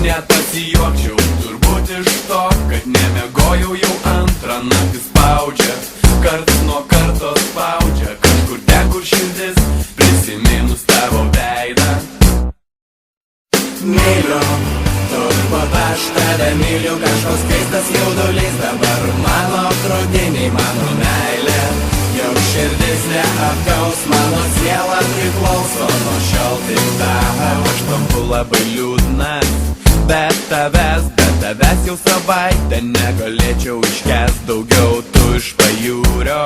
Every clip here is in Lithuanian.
net pasijuokčiau, turbūt iš to, kad nemegojau jau antrą naktį spaudžia. Karts nuo karto spaudžia, kažkur ten, kur širdis, prisiminus tavo veidą. Myliu, turbūt aš tave myliu, kažkoks keistas jaudulys dabar mano krūtinėj, mano meilė. Jau širdis neapgaus, mano siela priklauso nuo šiol tik tau. Aš tampu labai liūdnas, bet tavęs jau savaitę negalėčiau iškęst daugiau tu iš pajūrio.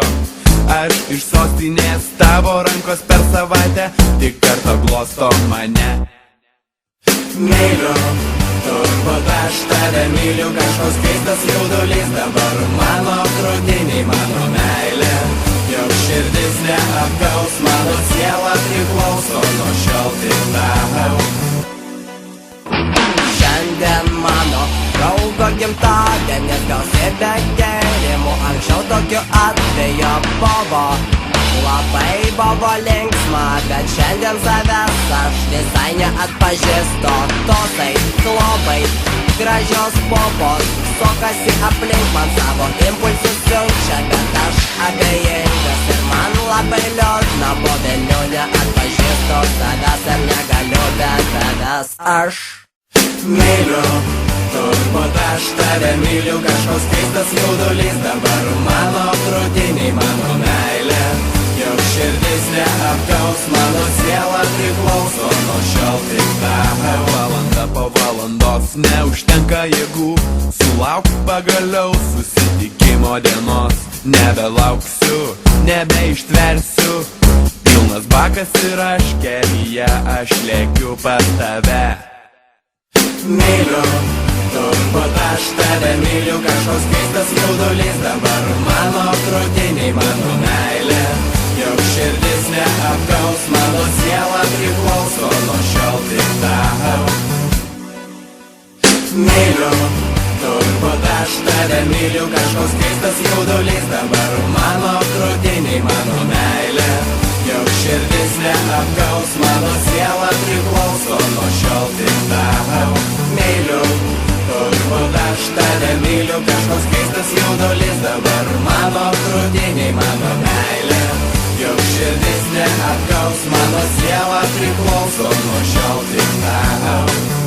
Aš iš sostinės, tavo rankos per savaitę tik kartą glosto mane. Myliu, turbūt aš tave myliu, kažkoks keistas jaudulys dabar mano krūtinėj, mano meilė. Jau širdis neapgaus, mano siela priklauso nuo šiol tik tau. Šiandien mano draugo gimtadienis, gausybė gėrimų, anksčiau tokiu atveju buvo. Labai buvo linksma, bet šiandien savęs aš visai neatpažįstu. Tosai klobai, gražios popos, sokasi aplink man savo impulsus siunčia, bet aš abejingas ir man labai liūdna, po vėliau neatpažįstu savęs ir negaliu be tavęs aš. Myliu, turbūt aš tave myliu, kažkoks keistas jaudulys dabar mano krūtinėj, mano meilė. Jau širdis neapgaus, mano siela priklauso nuo šiol tik tau. Valanda po valandos neužtenka jėgų, sulauk pagaliau susitikimo dienos. Nebelauksiu, nebeištversiu, pilnas bakas ir aš kelyje, aš lėkiu pas tave. Myliu, turbūt aš tave myliu, kažkoks keistas jaudulys dabar mano krūtinėj, mano meilė. Jau širdis neapgaus, mano siela priklauso nuo šiol tik tau. Myliu, turbūt aš tave myliu, kažkoks keistas jaudulys dabar mano krūtinėj, mano meilė. Jau širdis neapgaus, mano siela priklauso nuo šiol tik tau. Myliu, turbūt aš tave myliu, kažkoks keistas jaudulys dabar mano krūtinėj, mano meilė. Jau širdis neapgaus, mano siela priklauso nuo šiol tik tau.